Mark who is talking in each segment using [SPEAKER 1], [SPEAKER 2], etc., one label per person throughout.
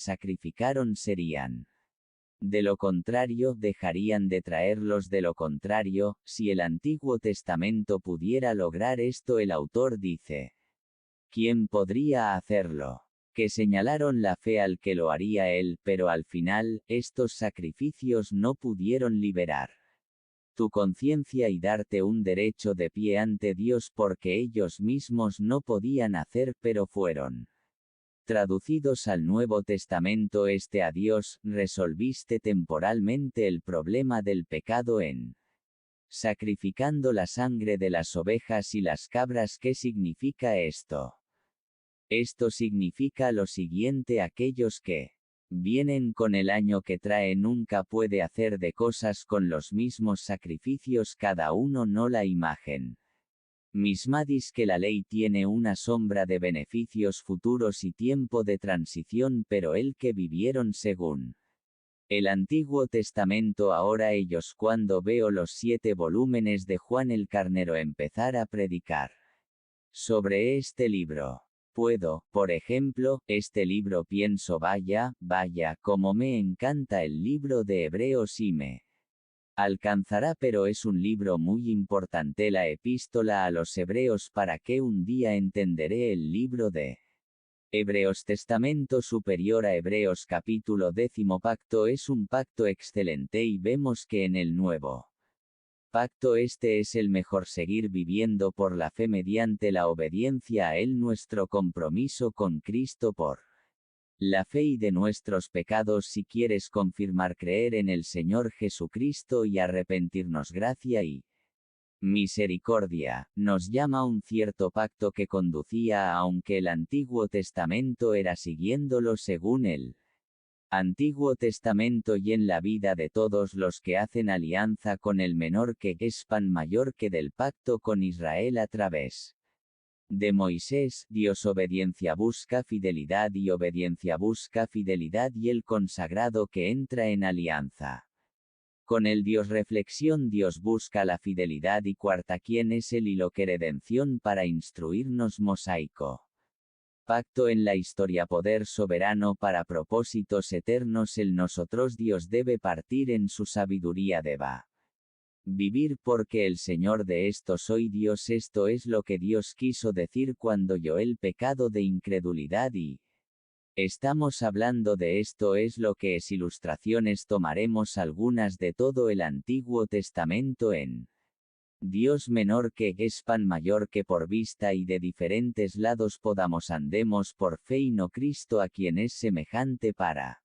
[SPEAKER 1] sacrificaron serían. De lo contrario, dejarían de traerlos. De lo contrario, si el Antiguo Testamento pudiera lograr esto, el autor dice: ¿quién podría hacerlo? Que señalaron la fe al que lo haría él, pero al final, estos sacrificios no pudieron liberar tu conciencia y darte un derecho de pie ante Dios, porque ellos mismos no podían hacer, pero fueron traducidos al Nuevo Testamento. A Dios, resolviste temporalmente el problema del pecado en sacrificando la sangre de las ovejas y las cabras. ¿Qué significa esto? Esto significa lo siguiente: aquellos que vienen con el año que trae nunca puede hacer de cosas con los mismos sacrificios cada uno, no la imagen misma. Que la ley tiene una sombra de beneficios futuros y tiempo de transición, pero el que vivieron según el Antiguo Testamento. Ahora ellos, cuando veo los 7 volúmenes de Juan el Carnero empezar a predicar sobre este libro, puedo, por ejemplo, este libro, pienso: vaya, como me encanta el libro de Hebreos y me alcanzará, pero es un libro muy importante, la epístola a los Hebreos, para que un día entenderé el libro de Hebreos. Testamento superior a Hebreos capítulo 10. Pacto es un pacto excelente y vemos que en el nuevo pacto este es el mejor: seguir viviendo por la fe mediante la obediencia a Él, nuestro compromiso con Cristo por la fe y de nuestros pecados. Si quieres confirmar, creer en el Señor Jesucristo y arrepentirnos, gracia y misericordia, nos llama un cierto pacto que conducía a, aunque el Antiguo Testamento era siguiéndolo según el Antiguo Testamento, y en la vida de todos los que hacen alianza con el menor, que es pan mayor que del pacto con Israel a través de Moisés. Dios obediencia busca fidelidad y obediencia busca fidelidad, y el consagrado que entra en alianza con el Dios. Reflexión: Dios busca la fidelidad. Y cuarta, ¿quién es él y lo que redención para instruirnos? Mosaico. Pacto en la historia, poder soberano para propósitos eternos. El nosotros Dios debe partir en su sabiduría, deba vivir porque el Señor de esto soy Dios. Esto es lo que Dios quiso decir cuando yo el pecado de incredulidad, y estamos hablando de esto es lo que es ilustraciones. Tomaremos algunas de todo el Antiguo Testamento en Dios menor, que es pan mayor que por vista, y de diferentes lados podamos andemos por fe y no Cristo, a quien es semejante. Para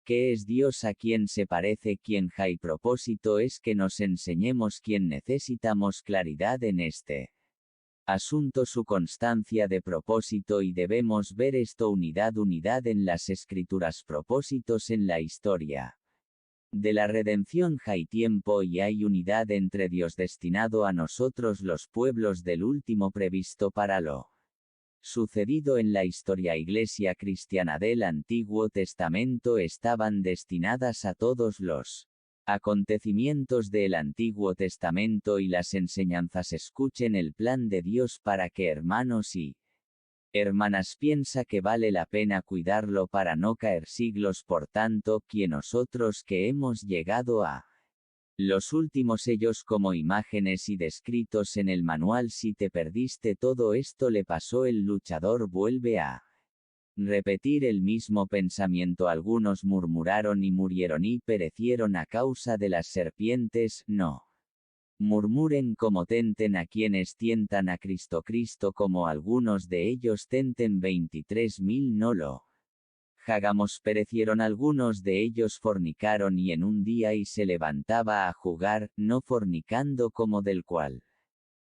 [SPEAKER 1] ¿qué es Dios? ¿A quién se parece? ¿Quién hay propósito? Es que nos enseñemos quién necesitamos claridad en este asunto, su constancia de propósito, y debemos ver esto: unidad en las escrituras, propósitos en la historia de la redención. Hay tiempo y hay unidad entre Dios destinado a nosotros, los pueblos del último, previsto para lo sucedido en la historia. Iglesia cristiana del Antiguo Testamento estaban destinadas a todos los acontecimientos del Antiguo Testamento y las enseñanzas. Escuchen el plan de Dios para que, hermanos y hermanas, piensa que vale la pena cuidarlo para no caer siglos. Por tanto, que nosotros que hemos llegado a los últimos, ellos como imágenes y descritos en el manual. Si te perdiste todo esto, le pasó el luchador, vuelve a repetir el mismo pensamiento. Algunos murmuraron y murieron y perecieron a causa de las serpientes. No murmuren como tenten a quienes tientan a Cristo. Cristo como algunos de ellos tenten. 23.000 no lo hagamos. Perecieron algunos de ellos, fornicaron y en un día y se levantaba a jugar, no fornicando como del cual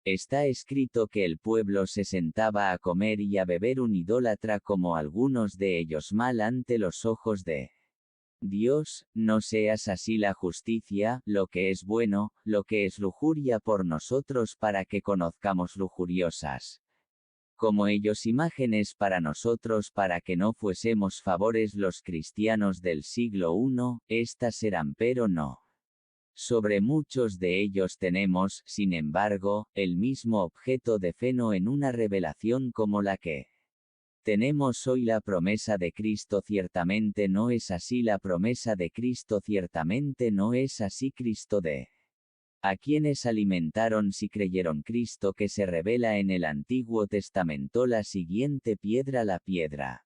[SPEAKER 1] está escrito que el pueblo se sentaba a comer y a beber, un idólatra como algunos de ellos, mal ante los ojos de Dios. No seas así. La justicia, lo que es bueno, lo que es lujuria por nosotros, para que conozcamos lujuriosas como ellos imágenes para nosotros, para que no fuésemos favores. Los cristianos del siglo I, estas eran, pero no sobre muchos de ellos tenemos, sin embargo, el mismo objeto de fe, no en una revelación como la que Tenemos hoy la promesa de Cristo, ciertamente no es así la promesa de Cristo, ciertamente no es así Cristo de. A quienes alimentaron si creyeron Cristo que se revela en el Antiguo Testamento la siguiente piedra la piedra.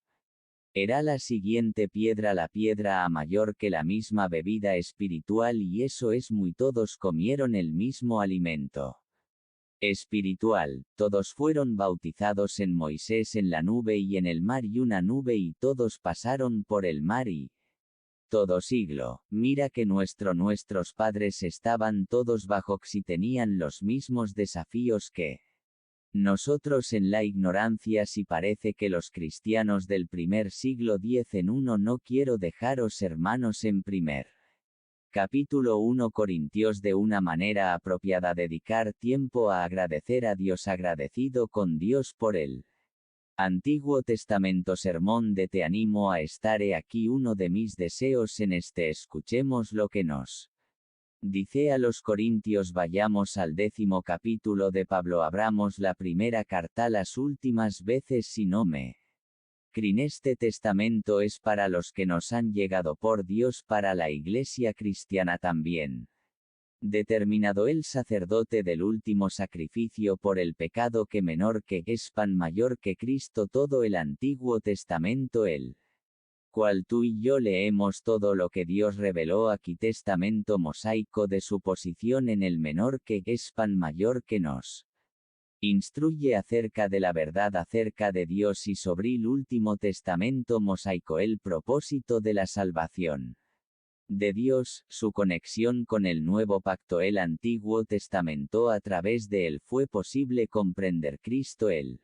[SPEAKER 1] Era la siguiente piedra la piedra a mayor que la misma bebida espiritual y eso es muy todos comieron el mismo alimento espiritual, todos fueron bautizados en Moisés en la nube y en el mar y una nube y todos pasaron por el mar y todo siglo, mira que nuestros padres estaban todos bajo y tenían los mismos desafíos que nosotros en la ignorancia. Si parece que los cristianos del primer siglo 10 en 1 no quiero dejaros hermanos en primer capítulo 1 Corintios de una manera apropiada dedicar tiempo a agradecer a Dios agradecido con Dios por él. Antiguo Testamento sermón de te animo a estar aquí uno de mis deseos en escuchemos lo que nos dice a los Corintios. Vayamos al 10º capítulo de Pablo. Abramos la primera carta las últimas veces si no me creen. Este testamento es para los que nos han llegado por Dios, para la iglesia cristiana también. Determinado el sacerdote del último sacrificio por el pecado que menor que es pan mayor que Cristo todo el Antiguo Testamento el cual tú y yo leemos todo lo que Dios reveló aquí, testamento mosaico de su posición en el menor que es pan mayor que nos instruye acerca de la verdad acerca de Dios y sobre el último testamento mosaico el propósito de la salvación de Dios, su conexión con el nuevo pacto. El Antiguo Testamento a través de él fue posible comprender Cristo. Él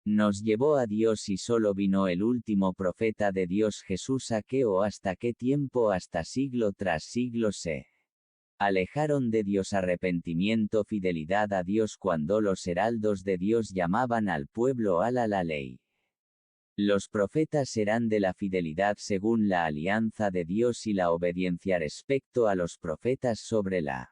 [SPEAKER 1] nos llevó a Dios y solo vino el último profeta de Dios Jesús. ¿A qué o hasta qué tiempo? Hasta siglo tras siglo se alejaron de Dios. Arrepentimiento, fidelidad a Dios cuando los heraldos de Dios llamaban al pueblo a la ley. Los profetas serán de la fidelidad según la alianza de Dios y la obediencia respecto a los profetas sobre la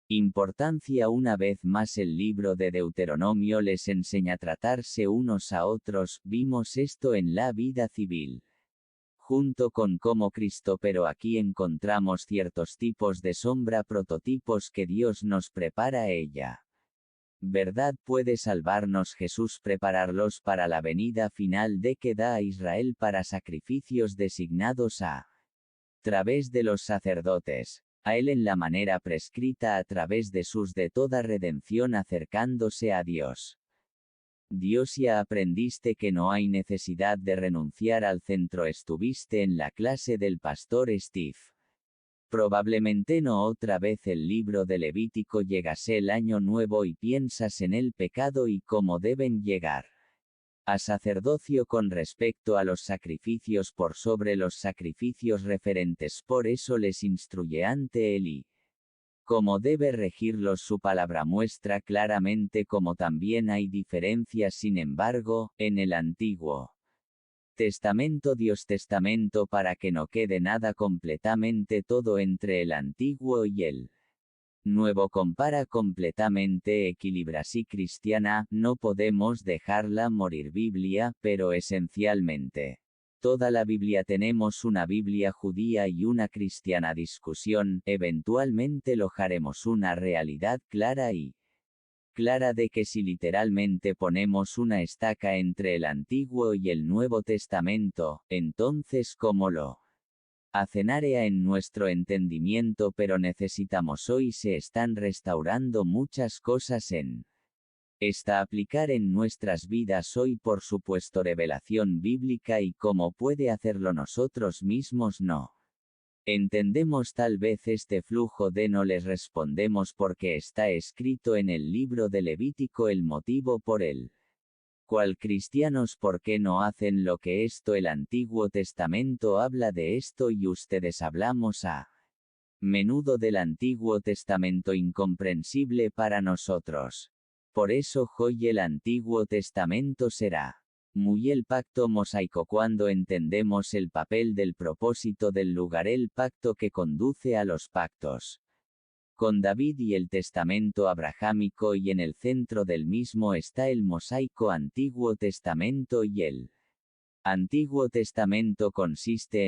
[SPEAKER 1] importancia. Una vez más el libro de Deuteronomio les enseña a tratarse unos a otros. Vimos esto en la vida civil junto con como Cristo, pero aquí encontramos ciertos tipos de sombra, prototipos que Dios nos prepara a ella. ¿Verdad puede salvarnos Jesús? Prepararlos para la venida final de que da a Israel para sacrificios designados a través de los sacerdotes, a él en la manera prescrita a través de sus de toda redención acercándose a Dios. Dios, ya aprendiste que no hay necesidad de renunciar al centro. Estuviste en la clase del pastor Steve. Probablemente no otra vez. El libro de Levítico. Llegase el año nuevo y piensas en el pecado y cómo deben llegar a sacerdocio con respecto a los sacrificios por sobre los sacrificios referentes. Por eso les instruye ante él y cómo debe regirlos. Su palabra muestra claramente cómo también hay diferencias. Sin embargo, en el Antiguo Testamento Dios testamento para que no quede nada completamente todo entre el Antiguo y el Nuevo. Compara completamente, equilibra. Si cristiana, no podemos dejarla morir. Biblia, pero esencialmente toda la Biblia. Tenemos una Biblia judía y una cristiana. Discusión, eventualmente lojaremos una realidad clara y clara de que si literalmente ponemos una estaca entre el Antiguo y el Nuevo Testamento, entonces ¿cómo lo hacen área en nuestro entendimiento? Pero necesitamos hoy se están restaurando muchas cosas en aplicar en nuestras vidas hoy. Por supuesto, revelación bíblica y cómo puede hacerlo nosotros mismos no entendemos tal vez este flujo de no les respondemos porque está escrito en el libro de Levítico el motivo por el cual cristianos por qué no hacen lo que esto. El Antiguo Testamento habla de esto y ustedes hablamos a menudo del Antiguo Testamento incomprensible para nosotros. Por eso hoy el Antiguo Testamento será muy el pacto mosaico cuando entendemos el papel del propósito del lugar, el pacto que conduce a los pactos con David y el testamento abrahámico, y en el centro del mismo está el mosaico Antiguo Testamento y el Antiguo Testamento consiste en